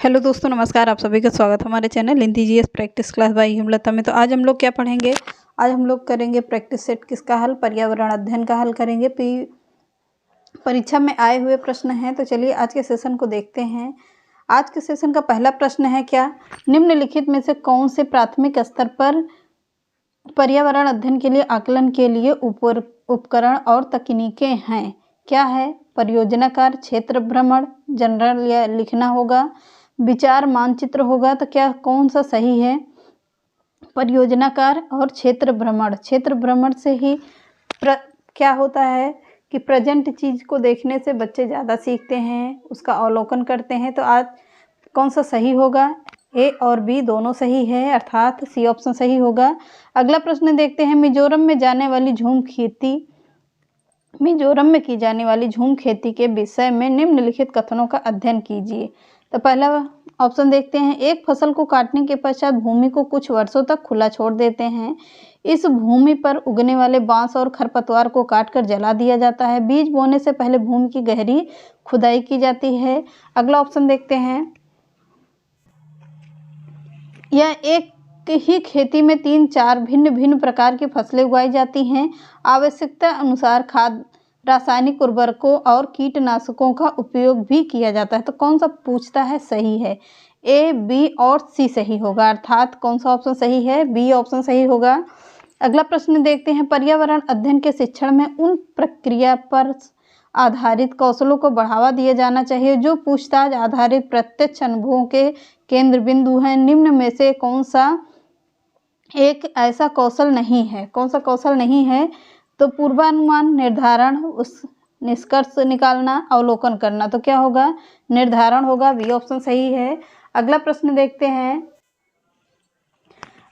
Hello दोस्तों, नमस्कार। आप सभी का स्वागत है हमारे channel Hindi GS practice class by Hemlata में। तो आज हम लोग क्या पढ़ेंगे? आज हम लोग करेंगे प्रैक्टिस सेट किसका हल, पर्यावरण अध्ययन का हल करेंगे। परीक्षा में आए हुए प्रश्न हैं। तो चलिए आज के सेशन को देखते हैं। आज के सेशन का पहला प्रश्न है क्या, निम्नलिखित में से कौन से प्राथमिक स्तर पर पर्यावरण अध्ययन के लिए आकलन के लिए उपकरण और तकनीकें हैं? क्या है? परियोजनाकार, क्षेत्र भ्रमण, जनरल या लिखना होगा, विचार मानचित्र होगा। तो क्या कौन सा सही है? परियोजनाकार और क्षेत्र भ्रमण। क्षेत्र भ्रमण से ही क्या होता है कि प्रेजेंट चीज को देखने से बच्चे ज़्यादा सीखते हैं, उसका अवलोकन करते हैं। तो आज कौन सा सही होगा? ए और बी दोनों सही है, अर्थात सी ऑप्शन सही होगा। अगला प्रश्न देखते हैं। मिजोरम में की जाने वाली झूम खेती के विषय में निम्नलिखित कथनों का अध्ययन कीजिए। तो पहला ऑप्शन देखते हैं। एक फसल को काटने के पश्चात भूमि को कुछ वर्षों तक खुला छोड़ देते हैं। इस भूमि पर उगने वाले बांस और खरपतवार को काटकर जला दिया जाता है। बीज बोने से पहले भूमि की गहरी खुदाई की जाती है। अगला ऑप्शन देखते हैं। यह एक ही खेती में 3-4 भिन्न भिन्न प्रकार की फसलें उगाई जाती हैं। आवश्यकता अनुसार खाद, रासायनिक उर्वरकों और कीटनाशकों का उपयोग भी किया जाता है। तो कौन सा पूछता है सही है? ए, बी और सी सही होगा, अर्थात कौन सा ऑप्शन सही है? बी ऑप्शन सही होगा। अगला प्रश्न देखते हैं। पर्यावरण अध्ययन के शिक्षण में उन प्रक्रिया पर आधारित कौशलों को बढ़ावा दिया जाना चाहिए जो पूछताछ आधारित प्रत्यक्ष अनुभवों के केंद्र बिंदु हैं। निम्न में से कौन सा एक ऐसा कौशल नहीं है? कौन सा कौशल नहीं है? तो पूर्वानुमान, निर्धारण, उस निष्कर्ष निकालना, अवलोकन करना। तो क्या होगा? निर्धारण होगा, बी ऑप्शन सही है। अगला प्रश्न देखते हैं।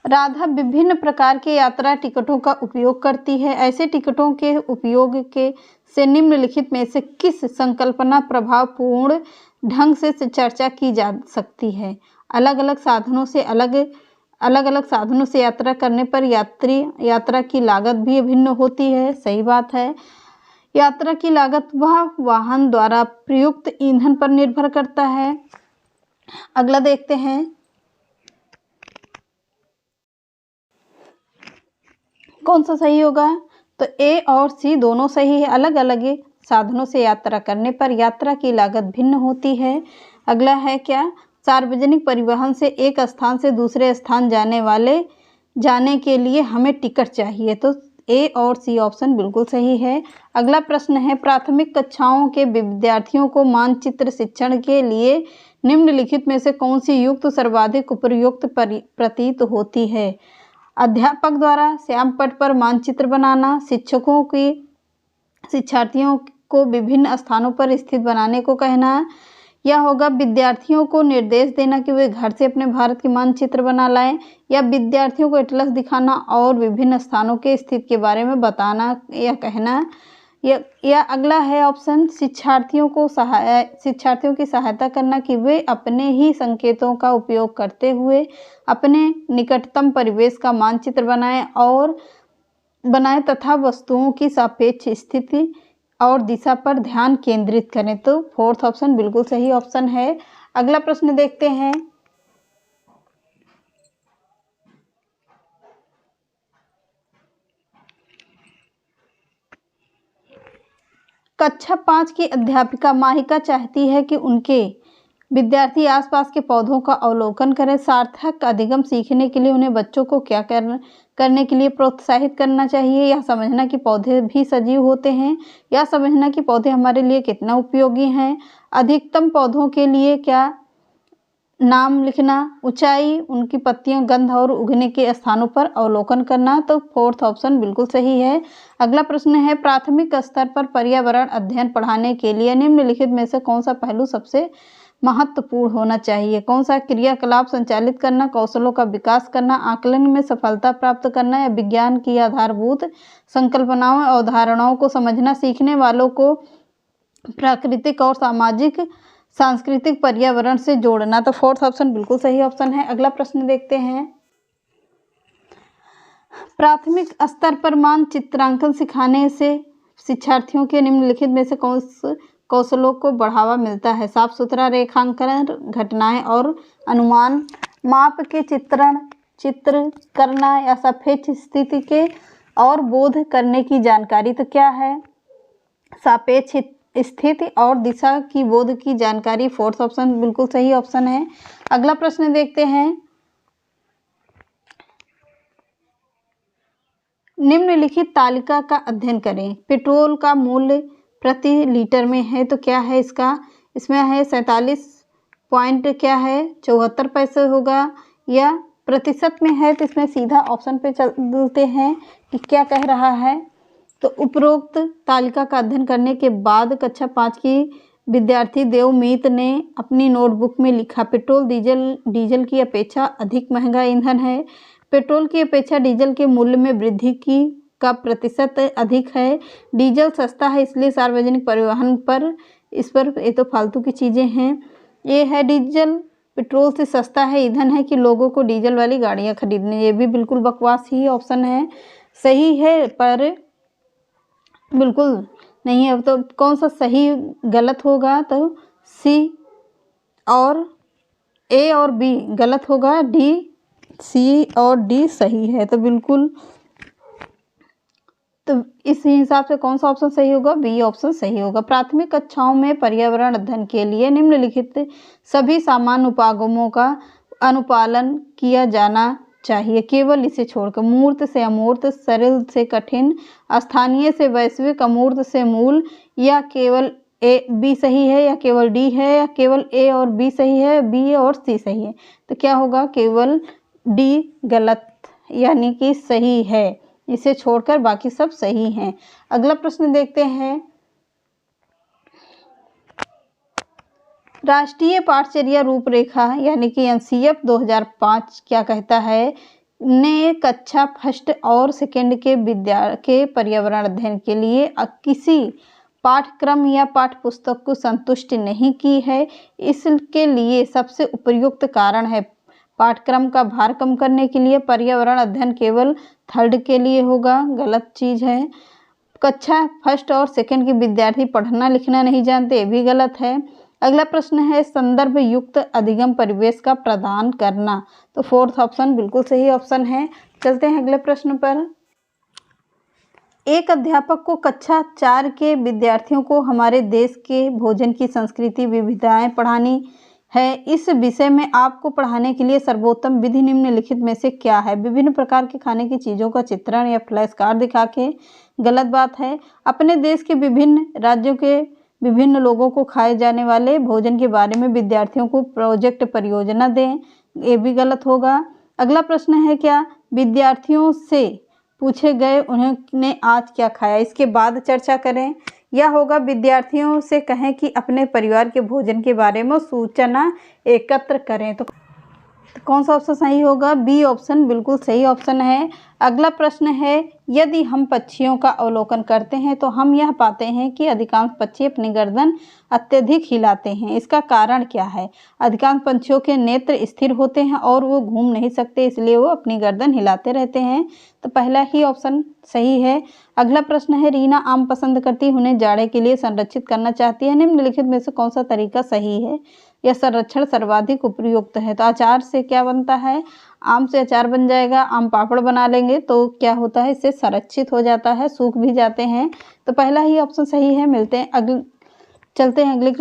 राधा विभिन्न प्रकार के यात्रा टिकटों का उपयोग करती है। ऐसे टिकटों के उपयोग से निम्नलिखित में से किस संकल्पना प्रभावपूर्ण ढंग से चर्चा की जा सकती है? अलग अलग साधनों से यात्रा करने पर यात्रा की लागत भी भिन्न होती है। सही बात है। यात्रा की लागत वह वाहन द्वारा प्रयुक्त ईंधन पर निर्भर करता है। अगला देखते हैं। कौन सा सही होगा? तो ए और सी दोनों सही है। अलग अलग साधनों से यात्रा करने पर यात्रा की लागत भिन्न होती है। अगला है क्या, सार्वजनिक परिवहन से एक स्थान से दूसरे स्थान जाने के लिए हमें टिकट चाहिए। तो ए और सी ऑप्शन बिल्कुल सही है। अगला प्रश्न है। प्राथमिक कक्षाओं के विद्यार्थियों को मानचित्र शिक्षण के लिए निम्नलिखित में से कौन सी युक्त सर्वाधिक उपयुक्त प्रतीत होती है? अध्यापक द्वारा श्याम पट पर मानचित्र बनाना, शिक्षार्थियों को विभिन्न स्थानों पर स्थित बनाने को कहना, या होगा विद्यार्थियों को निर्देश देना कि वे घर से अपने भारत के मानचित्र बना लाएं, या विद्यार्थियों को एटलस दिखाना और विभिन्न स्थानों के स्थिति के बारे में बताना या कहना, या अगला है ऑप्शन शिक्षार्थियों की सहायता करना कि वे अपने ही संकेतों का उपयोग करते हुए अपने निकटतम परिवेश का मानचित्र बनाएं तथा वस्तुओं की सापेक्ष स्थिति और दिशा पर ध्यान केंद्रित करें। तो फोर्थ ऑप्शन बिल्कुल सही ऑप्शन है। अगला प्रश्न देखते हैं। कक्षा 5 की अध्यापिका माहिका चाहती है कि उनके विद्यार्थी आसपास के पौधों का अवलोकन करें। सार्थक अधिगम सीखने के लिए उन्हें बच्चों को क्या करने के लिए प्रोत्साहित करना चाहिए? यह समझना कि पौधे भी सजीव होते हैं, या समझना कि पौधे हमारे लिए कितना उपयोगी हैं। अधिकतम पौधों के लिए क्या नाम लिखना, ऊंचाई, उनकी पत्तियों, गंध और उगने के स्थानों पर अवलोकन करना। तो फोर्थ ऑप्शन बिल्कुल सही है। अगला प्रश्न है। प्राथमिक स्तर पर पर्यावरण अध्ययन पढ़ाने के लिए निम्नलिखित में से कौन सा पहलू सबसे महत्वपूर्ण होना चाहिए? कौन सा क्रियाकलाप संचालित करना, कौशलों का विकास करना, आकलन में सफलता प्राप्त करना, या विज्ञान की आधारभूत संकल्पनाओं और अवधारणाओं को समझना, सीखने वालों को प्राकृतिक और सांस्कृतिक पर्यावरण से जोड़ना। तो फोर्थ ऑप्शन बिल्कुल सही ऑप्शन है। अगला प्रश्न देखते हैं। प्राथमिक स्तर पर मानचित्रांकन सिखाने से शिक्षार्थियों के निम्नलिखित में से कौशलों को बढ़ावा मिलता है। साफ सुथरा रेखांकन, घटनाएं और अनुमान, माप के चित्र करना या सापेक्ष स्थिति के और बोध करने की जानकारी। तो क्या है? सापेक्ष स्थिति और दिशा की बोध की जानकारी। फोर्थ ऑप्शन बिल्कुल सही ऑप्शन है। अगला प्रश्न देखते हैं। निम्नलिखित तालिका का अध्ययन करें। पेट्रोल का मूल्य प्रति लीटर में है तो क्या है इसका? इसमें है 47 पॉइंट क्या है 74 पैसे होगा, या प्रतिशत में है तो इसमें सीधा ऑप्शन पे चलते हैं कि क्या कह रहा है। तो उपरोक्त तालिका का अध्ययन करने के बाद कक्षा 5 की विद्यार्थी देवमीत ने अपनी नोटबुक में लिखा, पेट्रोल डीजल की अपेक्षा अधिक महंगा ईंधन है। पेट्रोल की अपेक्षा डीजल के मूल्य में वृद्धि का प्रतिशत अधिक है। डीजल सस्ता है इसलिए सार्वजनिक परिवहन पर ये तो फालतू की चीज़ें हैं। ये है डीजल पेट्रोल से सस्ता है ईंधन है कि लोगों को डीजल वाली गाड़ियाँ खरीदने, ये भी बिल्कुल बकवास ही ऑप्शन है। सही है पर बिल्कुल नहीं है। तो कौन सा सही गलत होगा? तो सी और ए और बी गलत होगा, डी, सी और डी सही है। तो बिल्कुल तो इस हिसाब से कौन सा ऑप्शन सही होगा? बी ऑप्शन सही होगा। प्राथमिक कक्षाओं में पर्यावरण अध्ययन के लिए निम्नलिखित सभी सामान्य उपागमों का अनुपालन किया जाना चाहिए, केवल इसे छोड़कर। मूर्त से अमूर्त, सरल से कठिन, स्थानीय से वैश्विक, अमूर्त से मूल, या केवल ए बी सही है, या केवल डी है, या केवल ए और बी सही है, बी और सी सही है। तो क्या होगा? केवल डी गलत यानी कि सही है, इसे छोड़कर बाकी सब सही हैं। अगला प्रश्न देखते हैं। राष्ट्रीय पाठचर्या रूपरेखा यानी कि एनसीएफ 2005 क्या कहता है? ने कक्षा फर्स्ट और सेकंड के पर्यावरण अध्ययन के लिए किसी पाठ्यक्रम या पाठ्य पुस्तक को संतुष्ट नहीं की है। इसके लिए सबसे उपयुक्त कारण है पाठ्यक्रम का भार कम करने के लिए। पर्यावरण अध्ययन केवल थर्ड के लिए होगा, गलत चीज़ है। कक्षा फर्स्ट और सेकंड के विद्यार्थी पढ़ना लिखना नहीं जानते, ये भी गलत है। अगला प्रश्न है संदर्भ युक्त अधिगम परिवेश का प्रदान करना। तो फोर्थ ऑप्शन बिल्कुल सही ऑप्शन है। चलते हैं अगले प्रश्न पर। एक अध्यापक को कक्षा 4 के विद्यार्थियों को हमारे देश के भोजन की संस्कृति विविधताएं पढ़ानी है। इस विषय में आपको पढ़ाने के लिए सर्वोत्तम विधि निम्नलिखित में से क्या है? विभिन्न प्रकार के खाने की चीज़ों का चित्रण या फ्लैश कार्ड दिखा के, गलत बात है। अपने देश के विभिन्न राज्यों के विभिन्न लोगों को खाए जाने वाले भोजन के बारे में विद्यार्थियों को प्रोजेक्ट परियोजना दें, ये भी गलत होगा। अगला प्रश्न है क्या विद्यार्थियों से पूछे गए उन्होंने आज क्या खाया, इसके बाद चर्चा करें। या होगा विद्यार्थियों से कहें कि अपने परिवार के भोजन के बारे में सूचना एकत्र करें। तो कौन सा ऑप्शन सही होगा? बी ऑप्शन बिल्कुल सही ऑप्शन है। अगला प्रश्न है यदि हम पक्षियों का अवलोकन करते हैं तो हम यह पाते हैं कि अधिकांश पक्षी अपनी गर्दन अत्यधिक हिलाते हैं, इसका कारण क्या है? अधिकांश पंछियों के नेत्र स्थिर होते हैं और वो घूम नहीं सकते, इसलिए वो अपनी गर्दन हिलाते रहते हैं। तो पहला ही ऑप्शन सही है। अगला प्रश्न है रीना आम पसंद करती है, उन्हें जाड़े के लिए संरक्षित करना चाहती है। निम्नलिखित में से कौन सा तरीका सही है? यह संरक्षण सर्वाधिक उपयुक्त है। तो अचार से क्या बनता है? आम से अचार बन जाएगा। आम पापड़ बना लेंगे तो क्या होता है? इससे संरक्षित हो जाता है, सूख भी जाते हैं। तो पहला ही ऑप्शन सही है। चलते हैं अगले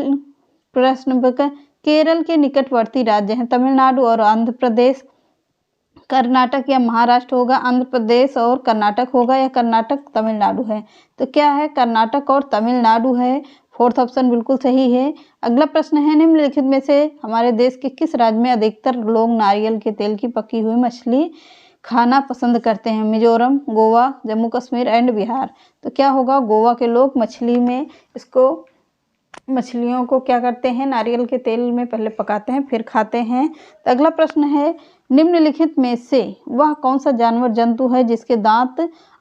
प्रश्न पर। केरल के निकटवर्ती राज्य हैं तमिलनाडु और आंध्र प्रदेश, कर्नाटक या महाराष्ट्र होगा, आंध्र प्रदेश और कर्नाटक होगा, या कर्नाटक तमिलनाडु है। तो क्या है? कर्नाटक और तमिलनाडु है। फोर्थ ऑप्शन बिल्कुल सही है। अगला प्रश्न है निम्नलिखित में से हमारे देश के किस राज्य में अधिकतर लोग नारियल के तेल की पकी हुई मछली खाना पसंद करते हैं? मिजोरम, गोवा, जम्मू कश्मीर एंड बिहार। तो क्या होगा? गोवा के लोग मछलियों को क्या करते हैं? नारियल के तेल में पहले पकाते हैं फिर खाते हैं। तो अगला प्रश्न है निम्नलिखित में से वह कौन सा जानवर जंतु है जिसके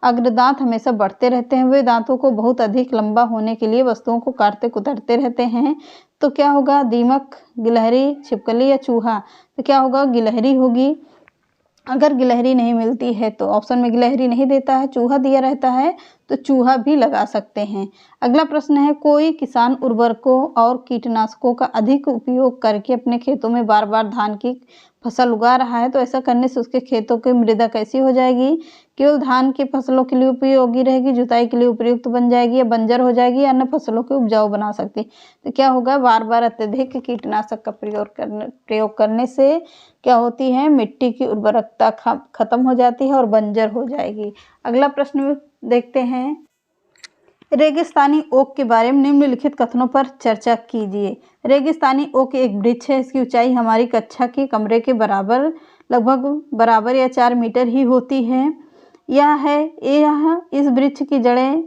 अग्रदांत हमेशा बढ़ते रहते हैं? वे दांतों को बहुत अधिक लंबा होने के लिए वस्तुओं को काटते कुतरते रहते हैं। तो क्या होगा? दीमक, गिलहरी, छिपकली या चूहा। तो क्या होगा? गिलहरी होगी। अगर गिलहरी नहीं मिलती है तो ऑप्शन में गिलहरी नहीं देता है, चूहा दिया रहता है। तो चूहा भी लगा सकते हैं। अगला प्रश्न है, कोई किसान उर्वरकों और कीटनाशकों का अधिक उपयोग करके अपने खेतों में बार बार धान की फसल उगा रहा है, तो ऐसा करने से उसके खेतों की मृदा कैसी हो जाएगी? केवल धान की फसलों के लिए उपयोगी रहेगी, जुताई के लिए उपयुक्त बन जाएगी, या बंजर हो जाएगी, या अन्य फसलों को उपजाऊ बना सकती है। तो क्या होगा? बार बार अत्यधिक कीटनाशक का प्रयोग करने से क्या होती है? मिट्टी की उर्वरकता खत्म हो जाती है और बंजर हो जाएगी। अगला प्रश्न देखते हैं, रेगिस्तानी ओक के बारे में निम्नलिखित कथनों पर चर्चा कीजिए। रेगिस्तानी ओक एक वृक्ष है, इसकी ऊंचाई हमारी कक्षा के कमरे के बराबर, लगभग बराबर या 4 मीटर ही होती है। यह इस वृक्ष की जड़ें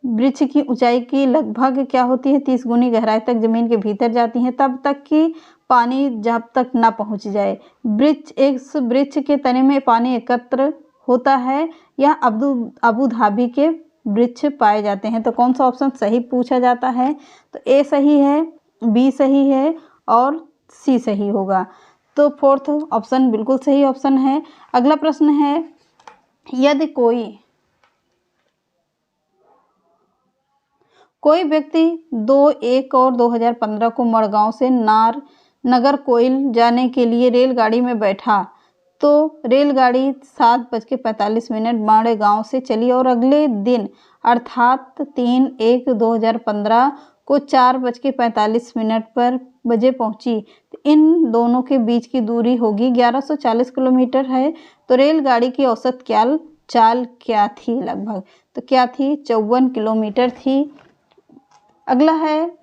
वृक्ष की ऊंचाई की लगभग क्या होती है? 30 गुनी गहराई तक जमीन के भीतर जाती हैं, तब तक कि पानी जब तक ना पहुंच जाए। वृक्ष के तने में पानी एकत्र होता है। यह अबू धाबी के वृक्ष पाए जाते हैं। तो कौन सा ऑप्शन सही पूछा जाता है? तो ए सही है, बी सही है और सी सही होगा। तो फोर्थ ऑप्शन बिल्कुल सही ऑप्शन है। अगला प्रश्न है, यदि कोई व्यक्ति 2-1 और 2015 को मड़गांव से नागरकोइल जाने के लिए रेलगाड़ी में बैठा, तो रेलगाड़ी 7:45 माड़ेगांव से चली और अगले दिन अर्थात 3-1-2015 को 4:45 बजे पहुंची। तो इन दोनों के बीच की दूरी होगी 1140 किलोमीटर है। तो रेलगाड़ी की औसत चाल क्या थी लगभग? तो क्या थी? 54 किलोमीटर थी। अगला है,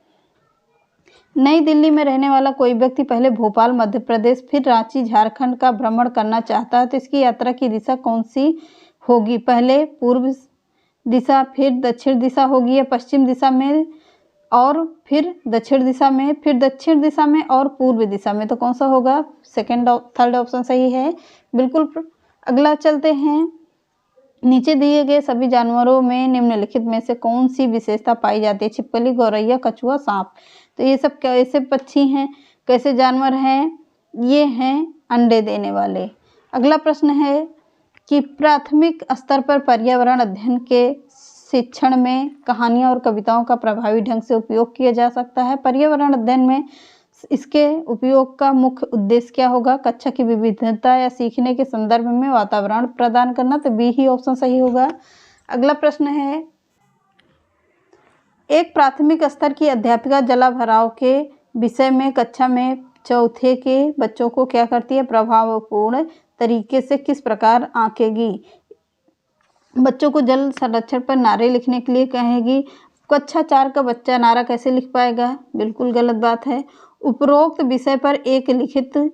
नई दिल्ली में रहने वाला कोई व्यक्ति पहले भोपाल मध्य प्रदेश फिर रांची झारखंड का भ्रमण करना चाहता है, तो इसकी यात्रा की दिशा कौन सी होगी? पहले पूर्व दिशा, फिर दक्षिण दिशा होगी, या पश्चिम दिशा में और फिर दक्षिण दिशा में, फिर दक्षिण दिशा में और पूर्व दिशा में? तो कौन सा होगा? थर्ड ऑप्शन सही है बिल्कुल। अगला चलते हैं, नीचे दिए गए सभी जानवरों में निम्नलिखित में से कौन सी विशेषता पाई जाती है? छिपकली, गौरैया, कछुआ, सांप। तो ये सब कैसे पक्षी हैं, कैसे जानवर हैं? ये हैं अंडे देने वाले। अगला प्रश्न है कि प्राथमिक स्तर पर पर्यावरण अध्ययन के शिक्षण में कहानियाँ और कविताओं का प्रभावी ढंग से उपयोग किया जा सकता है। पर्यावरण अध्ययन में इसके उपयोग का मुख्य उद्देश्य क्या होगा? कक्षा की विविधता या सीखने के संदर्भ में वातावरण प्रदान करना। तो बी ही ऑप्शन सही होगा। अगला प्रश्न है, एक प्राथमिक स्तर की अध्यापिका जलाभराव के विषय में कक्षा में चौथे के बच्चों को क्या करती है? प्रभावपूर्ण तरीके से किस प्रकार आंकेगी? बच्चों को जल संरक्षण पर नारे लिखने के लिए कहेगी। कक्षा 4 का बच्चा नारा कैसे लिख पाएगा? बिल्कुल गलत बात है। उपरोक्त विषय पर एक लिखित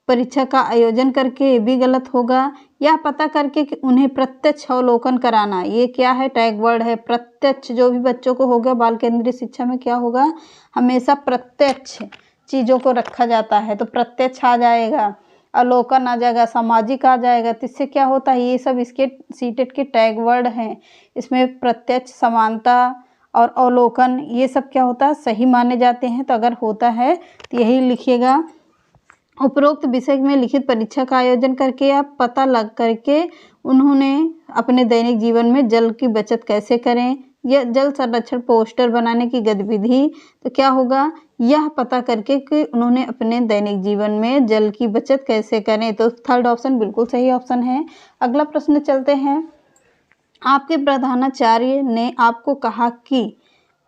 परीक्षा का आयोजन करके, ये भी गलत होगा। यह पता करके कि उन्हें प्रत्यक्ष अवलोकन कराना, ये क्या है? टैग वर्ड है प्रत्यक्ष। जो भी बच्चों को होगा बाल केंद्रीय शिक्षा में क्या होगा? हमेशा प्रत्यक्ष चीज़ों को रखा जाता है, तो प्रत्यक्ष आ जाएगा, अवलोकन आ जाएगा, सामाजिक आ जाएगा। तो इससे क्या होता है? ये सब इसके सीटेट के टैग वर्ड हैं। इसमें प्रत्यक्ष, समानता और अवलोकन, ये सब क्या होता है? सही माने जाते हैं। तो अगर होता है तो यही लिखिएगा। उपरोक्त विषय में लिखित परीक्षा का आयोजन करके या पता लग करके उन्होंने अपने दैनिक जीवन में जल की बचत कैसे करें, यह जल संरक्षण पोस्टर बनाने की गतिविधि। तो क्या होगा? यह पता करके कि उन्होंने अपने दैनिक जीवन में जल की बचत कैसे करें। तो थर्ड ऑप्शन बिल्कुल सही ऑप्शन है। अगला प्रश्न चलते हैं, आपके प्रधानाचार्य ने आपको कहा कि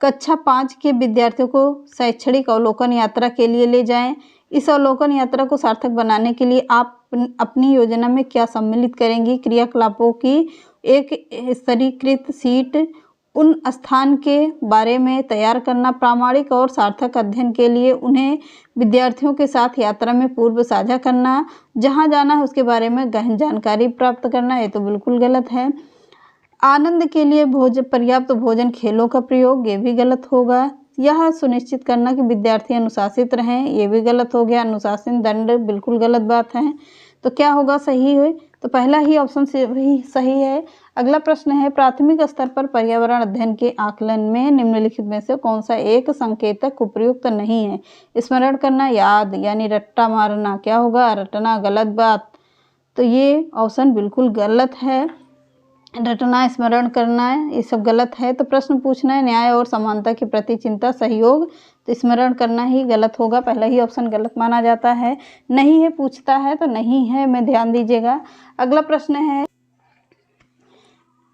कक्षा 5 के विद्यार्थियों को शैक्षणिक अवलोकन यात्रा के लिए ले जाएं। इस अवलोकन यात्रा को सार्थक बनाने के लिए आप अपनी योजना में क्या सम्मिलित करेंगी? क्रियाकलापों की एक स्तरीकृत शीट, उन स्थान के बारे में तैयार करना, प्रामाणिक और सार्थक अध्ययन के लिए उन्हें विद्यार्थियों के साथ यात्रा में पूर्व साझा करना, जहां जाना है उसके बारे में गहन जानकारी प्राप्त करना। ये तो बिल्कुल गलत है। आनंद के लिए पर्याप्त भोजन, खेलों का प्रयोग, ये भी गलत होगा। यह सुनिश्चित करना कि विद्यार्थी अनुशासित रहें, ये भी गलत हो गया। अनुशासन दंड, बिल्कुल गलत बात है। तो क्या होगा सही है? तो पहला ही ऑप्शन सही है। अगला प्रश्न है, प्राथमिक स्तर पर पर्यावरण अध्ययन के आकलन में निम्नलिखित में से कौन सा एक संकेतक उपयुक्त नहीं है? स्मरण करना, याद, यानी रट्टा मारना। क्या होगा? रटना, गलत बात। तो ये ऑप्शन बिल्कुल गलत है। रटना, स्मरण करना ये सब गलत है। तो प्रश्न पूछना है, न्याय और समानता के प्रति चिंता, सहयोग, तो स्मरण करना ही गलत होगा, पहला ही ऑप्शन गलत माना जाता है। नहीं है पूछता है तो नहीं है में ध्यान दीजिएगा। अगला प्रश्न है,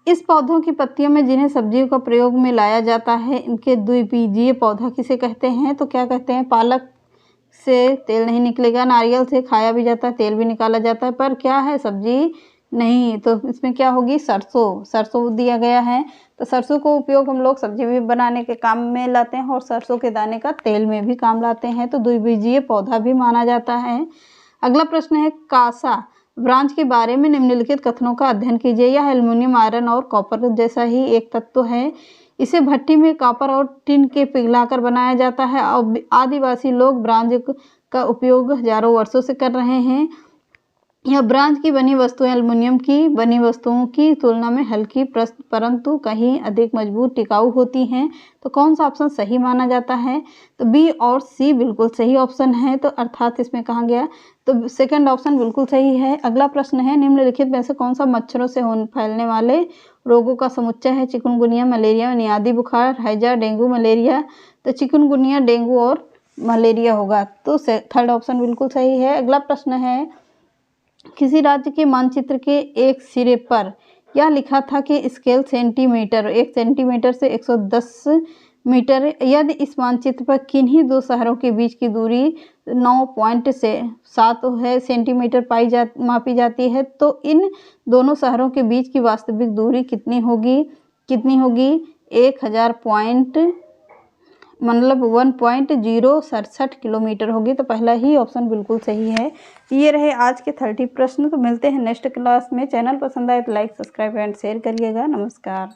इस पौधों की पत्तियों में जिन्हें सब्जियों का प्रयोग में लाया जाता है, इनके द्विबीजीय पौधा किसे कहते हैं? तो क्या कहते हैं? पालक से तेल नहीं निकलेगा, नारियल से खाया भी जाता है, तेल भी निकाला जाता है, पर क्या है? सब्जी नहीं। तो इसमें क्या होगी? सरसों। सरसों दिया गया है। तो सरसों को उपयोग हम लोग सब्जी भी बनाने के काम में लाते हैं और सरसों के दाने का तेल में भी काम लाते हैं, तो द्विबीजीय पौधा भी माना जाता है। अगला प्रश्न है, कासा ब्रांच के बारे में निम्नलिखित कथनों का अध्ययन कीजिए। यह एल्युमिनियम, आयरन और कॉपर जैसा ही एक तत्व है। इसे भट्टी में कॉपर और टिन के पिघलाकर बनाया जाता है। आदिवासी लोग ब्रांज का उपयोग हजारों वर्षों से कर रहे हैं। यह ब्रांज की बनी वस्तुएं एल्युमिनियम की बनी वस्तुओं की तुलना में हल्की परंतु कहीं अधिक मजबूत, टिकाऊ होती हैं। तो कौन सा ऑप्शन सही माना जाता है? तो बी और सी बिल्कुल सही ऑप्शन है। तो अर्थात इसमें कहा गया तो सेकंड ऑप्शन बिल्कुल सही है। अगला प्रश्न है, निम्नलिखित में से कौन सा मच्छरों से फैलने वाले रोगों का समुच्चय है? चिकनगुनिया, मलेरिया, मियादी बुखार, हैजा, डेंगू, मलेरिया। तो चिकनगुनिया, डेंगू और मलेरिया होगा। तो थर्ड ऑप्शन बिल्कुल सही है। अगला प्रश्न है, किसी राज्य के मानचित्र के एक सिरे पर यह लिखा था कि स्केल सेंटीमीटर, 1 सेंटीमीटर से 110 मीटर। यदि इस मानचित्र पर किन्हीं दो शहरों के बीच की दूरी 9.7 है सेंटीमीटर मापी जाती है, तो इन दोनों शहरों के बीच की वास्तविक दूरी कितनी होगी? 1000 मतलब 1.067 किलोमीटर होगी। तो पहला ही ऑप्शन बिल्कुल सही है। ये रहे आज के 30 प्रश्न। तो मिलते हैं नेक्स्ट क्लास में। चैनल पसंद आए तो लाइक, सब्सक्राइब एंड शेयर करिएगा। नमस्कार।